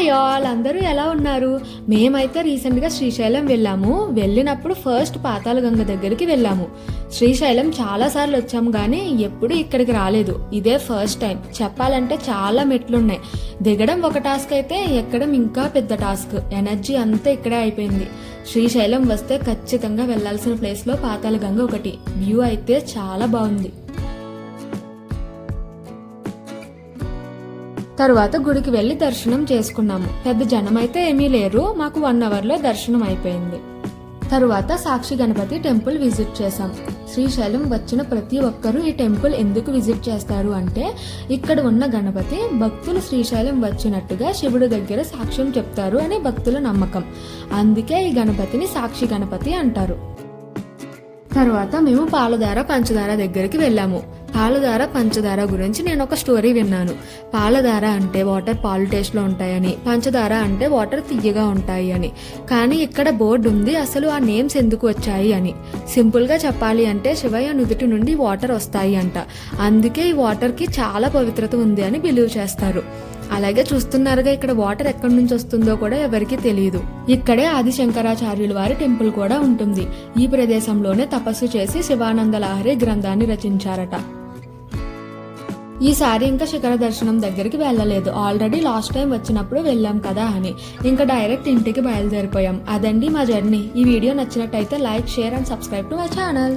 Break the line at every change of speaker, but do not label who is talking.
Hi all, అందరూ ఎలా ఉన్నారు? మేమైతే రీసెంట్గా శ్రీశైలం వెళ్ళాము. వెళ్ళినప్పుడు ఫస్ట్ పాతాళగంగ దగ్గరికి వెళ్ళాము. శ్రీశైలం చాలాసార్లు వచ్చాము కానీ ఎప్పుడు ఇక్కడికి రాలేదు. ఇదే ఫస్ట్ టైం. చెప్పాలంటే చాలా మెట్లున్నాయి. దిగడం ఒక టాస్క్ అయితే ఎక్కడం ఇంకా పెద్ద టాస్క్. ఎనర్జీ అంతా ఇక్కడే అయిపోయింది. శ్రీశైలం వస్తే ఖచ్చితంగా వెళ్లాల్సిన ప్లేస్లో పాతాళగంగ ఒకటి. వ్యూ అయితే చాలా బాగుంది. తరువాత గుడికి వెళ్లి దర్శనం చేసుకున్నాము. పెద్ద జనం అయితే ఏమీ లేరు. మాకు 1 అవర్లో దర్శనం అయిపోయింది. తరువాత సాక్షి గణపతి టెంపుల్ విజిట్ చేశాం. శ్రీశైలం వచ్చిన ప్రతి ఒక్కరూ ఈ టెంపుల్ ఎందుకు విజిట్ చేస్తారు అంటే, ఇక్కడ ఉన్న గణపతి భక్తులు శ్రీశైలం వచ్చినట్టుగా శివుడి దగ్గర సాక్ష్యం చెప్తారు అని భక్తుల నమ్మకం. అందుకే ఈ గణపతిని సాక్షి గణపతి అంటారు. తరువాత మేము పాలధార పంచదార దగ్గరికి వెళ్ళాము. పాలధార పంచదార గురించి నేను ఒక స్టోరీ విన్నాను. పాలధార అంటే వాటర్ పాలు టేస్ట్లో ఉంటాయని, పంచదార అంటే వాటర్ తియ్యగా ఉంటాయి అని. కానీ ఇక్కడ బోర్డు ఉంది అసలు ఆ నేమ్స్ ఎందుకు వచ్చాయి అని. సింపుల్గా చెప్పాలి అంటే శివయ్య నుదుటి నుండి వాటర్ వస్తాయి అంట. అందుకే ఈ వాటర్కి చాలా పవిత్రత ఉంది అని బిలీవ్ చేస్తారు. అలాగే చూస్తున్నారుగా ఇక్కడ వాటర్ ఎక్కడి నుంచి వస్తుందో కూడా ఎవరికీ తెలియదు. ఇక్కడే ఆది శంకరాచార్యుల వారి టెంపుల్ కూడా ఉంటుంది. ఈ ప్రదేశంలోనే తపస్సు చేసి శివానంద లహరి గ్రంథాన్ని రచించారట. ఈసారి ఇంకా శిఖర దర్శనం దగ్గరికి వెళ్ళలేదు. ఆల్రెడీ లాస్ట్ టైం వచ్చినప్పుడు వెళ్ళాం కదా అని ఇంకా డైరెక్ట్ ఇంటికి బయలుదేరిపోయాం. అదండి మా జర్నీ. ఈ వీడియో నచ్చినట్టయితే like, share and subscribe to my channel.